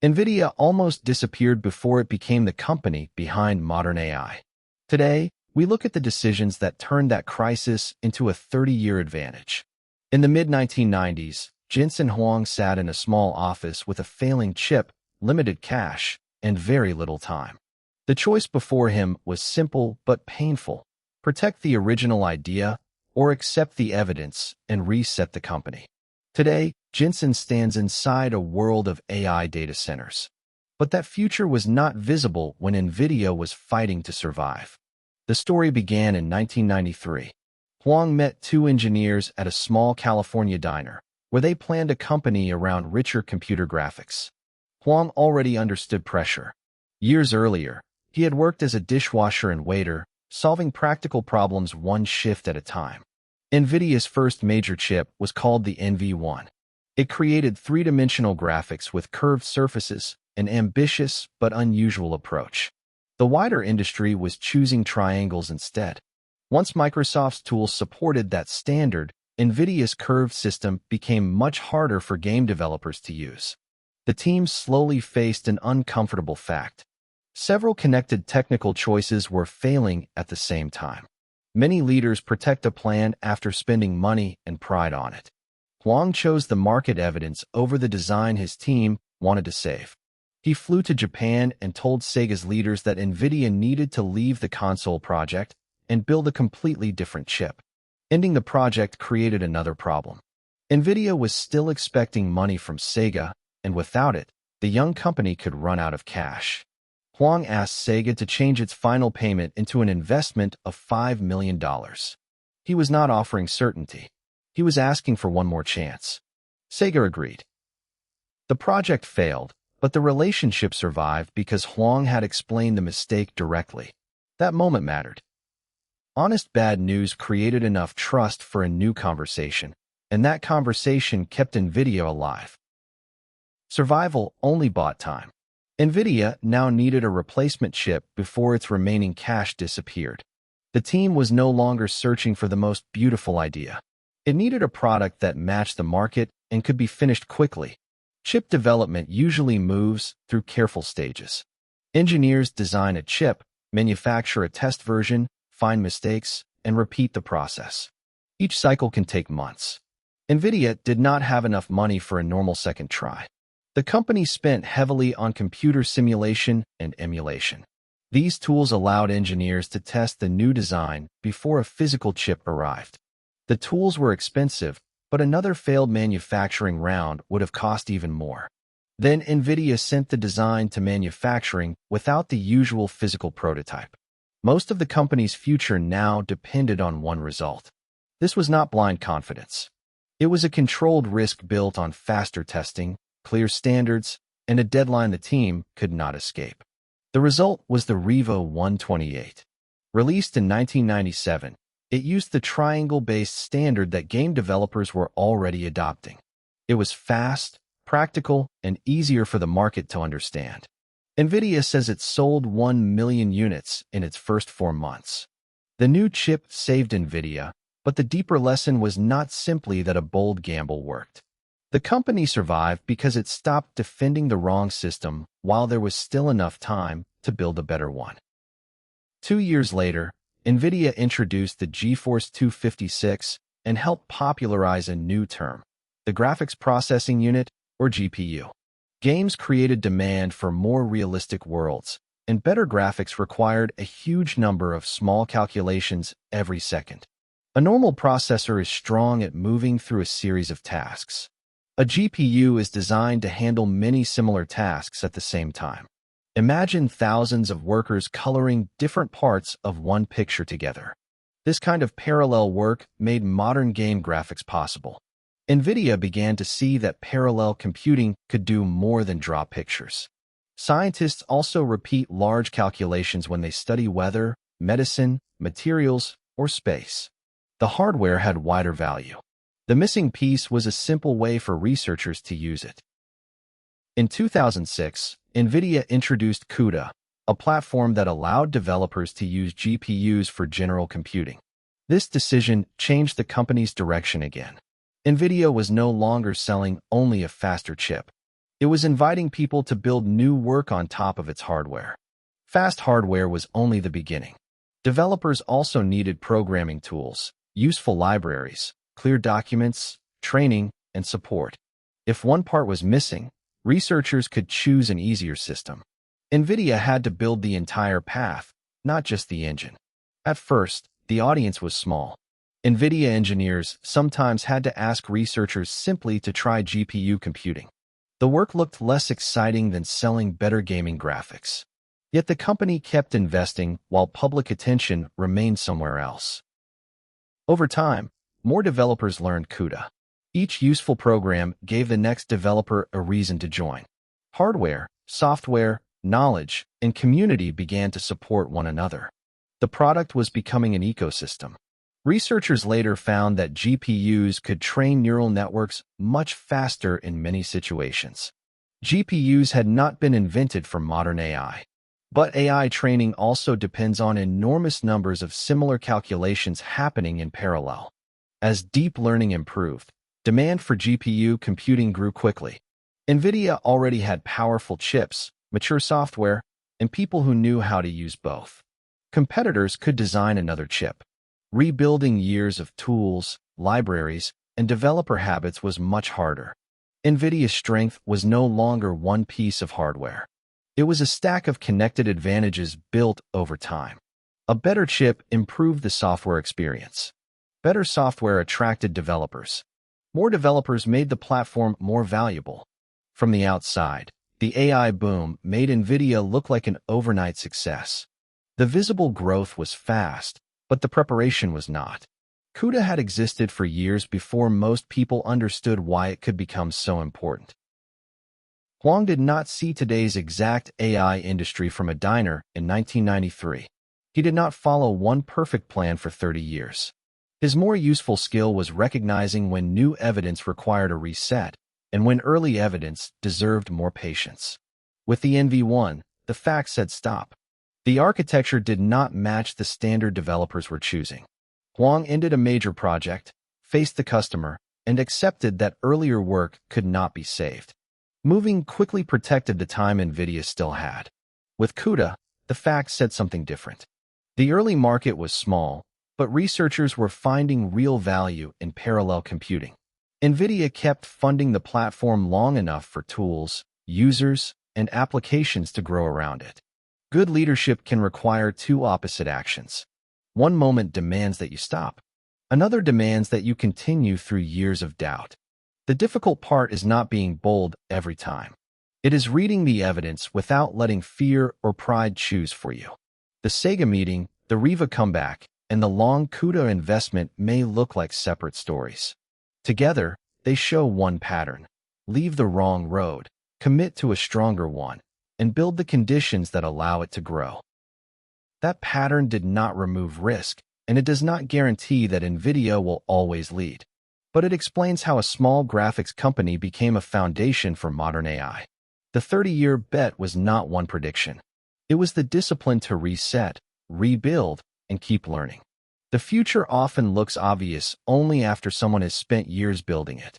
NVIDIA almost disappeared before it became the company behind modern AI. Today, we look at the decisions that turned that crisis into a 30-year advantage. In the mid-1990s, JENSEN HUANG sat in a small office with a failing chip, limited cash, and very little time. The choice before him was simple but painful: protect the original idea or accept the evidence and reset the company. Today, JENSEN stands inside a world of AI data centers. But that future was not visible when NVIDIA was fighting to survive. The story began in 1993. Huang met two engineers at a small California diner, where they planned a company around richer computer graphics. Huang already understood pressure. Years earlier, he had worked as a dishwasher and waiter, solving practical problems one shift at a time. NVIDIA's first major chip was called the NV1. It created three-dimensional graphics with curved surfaces, an ambitious but unusual approach. The wider industry was choosing triangles instead. Once Microsoft's tools supported that standard, NVIDIA's curved system became much harder for game developers to use. The team slowly faced an uncomfortable fact. Several connected technical choices were failing at the same time. Many leaders protect a plan after spending money and pride on it. Huang chose the market evidence over the design his team wanted to save. He flew to Japan and told Sega's leaders that NVIDIA needed to leave the console project and build a completely different chip. Ending the project created another problem. NVIDIA was still expecting money from Sega, and without it, the young company could run out of cash. Huang asked Sega to change its final payment into an investment of $5 million. He was not offering certainty. He was asking for one more chance. Sega agreed. The project failed, but the relationship survived because Huang had explained the mistake directly. That moment mattered. Honest bad news created enough trust for a new conversation, and that conversation kept NVIDIA alive. Survival only bought time. NVIDIA now needed a replacement chip before its remaining cash disappeared. The team was no longer searching for the most beautiful idea. It needed a product that matched the market and could be finished quickly. Chip development usually moves through careful stages. Engineers design a chip, manufacture a test version, find mistakes, and repeat the process. Each cycle can take months. NVIDIA did not have enough money for a normal second try. The company spent heavily on computer simulation and emulation. These tools allowed engineers to test the new design before a physical chip arrived. The tools were expensive, but another failed manufacturing round would have cost even more. Then NVIDIA sent the design to manufacturing without the usual physical prototype. Most of the company's future now depended on one result. This was not blind confidence. It was a controlled risk built on faster testing, clear standards, and a deadline the team could not escape. The result was the Revo 128. Released in 1997, it used the triangle-based standard that game developers were already adopting. It was fast, practical, and easier for the market to understand. NVIDIA says it sold 1 million units in its first 4 months. The new chip saved NVIDIA, but the deeper lesson was not simply that a bold gamble worked. The company survived because it stopped defending the wrong system while there was still enough time to build a better one. 2 years later, NVIDIA introduced the GeForce 256 and helped popularize a new term, the Graphics Processing Unit, or GPU. Games created demand for more realistic worlds, and better graphics required a huge number of small calculations every second. A normal processor is strong at moving through a series of tasks. A GPU is designed to handle many similar tasks at the same time. Imagine thousands of workers coloring different parts of one picture together. This kind of parallel work made modern game graphics possible. NVIDIA began to see that parallel computing could do more than draw pictures. Scientists also repeat large calculations when they study weather, medicine, materials, or space. The hardware had wider value. The missing piece was a simple way for researchers to use it. In 2006, NVIDIA introduced CUDA, a platform that allowed developers to use GPUs for general computing. This decision changed the company's direction again. NVIDIA was no longer selling only a faster chip. It was inviting people to build new work on top of its hardware. Fast hardware was only the beginning. Developers also needed programming tools, useful libraries, clear documents, training, and support. If one part was missing, researchers could choose an easier system. NVIDIA had to build the entire path, not just the engine. At first, the audience was small. NVIDIA engineers sometimes had to ask researchers simply to try GPU computing. The work looked less exciting than selling better gaming graphics. Yet the company kept investing while public attention remained somewhere else. Over time, more developers learned CUDA. Each useful program gave the next developer a reason to join. Hardware, software, knowledge, and community began to support one another. The product was becoming an ecosystem. Researchers later found that GPUs could train neural networks much faster in many situations. GPUs had not been invented for modern AI. But AI training also depends on enormous numbers of similar calculations happening in parallel. As deep learning improved, demand for GPU computing grew quickly. NVIDIA already had powerful chips, mature software, and people who knew how to use both. Competitors could design another chip. Rebuilding years of tools, libraries, and developer habits was much harder. NVIDIA's strength was no longer one piece of hardware. It was a stack of connected advantages built over time. A better chip improved the software experience. Better software attracted developers. More developers made the platform more valuable. From the outside, the AI boom made NVIDIA look like an overnight success. The visible growth was fast, but the preparation was not. CUDA had existed for years before most people understood why it could become so important. Huang did not see today's exact AI industry from a diner in 1993. He did not follow one perfect plan for 30 years. His more useful skill was recognizing when new evidence required a reset and when early evidence deserved more patience. With the NV1, the facts said stop. The architecture did not match the standard developers were choosing. Huang ended a major project, faced the customer, and accepted that earlier work could not be saved. Moving quickly protected the time NVIDIA still had. With CUDA, the facts said something different. The early market was small, but researchers were finding real value in parallel computing. NVIDIA kept funding the platform long enough for tools, users, and applications to grow around it. Good leadership can require two opposite actions. One moment demands that you stop. Another demands that you continue through years of doubt. The difficult part is not being bold every time. It is reading the evidence without letting fear or pride choose for you. The Sega meeting, the Riva comeback, and the long CUDA investment may look like separate stories. Together, they show one pattern. Leave the wrong road, commit to a stronger one, and build the conditions that allow it to grow. That pattern did not remove risk, and it does not guarantee that NVIDIA will always lead. But it explains how a small graphics company became a foundation for modern AI. The 30-year bet was not one prediction. It was the discipline to reset, rebuild, and keep learning. The future often looks obvious only after someone has spent years building it.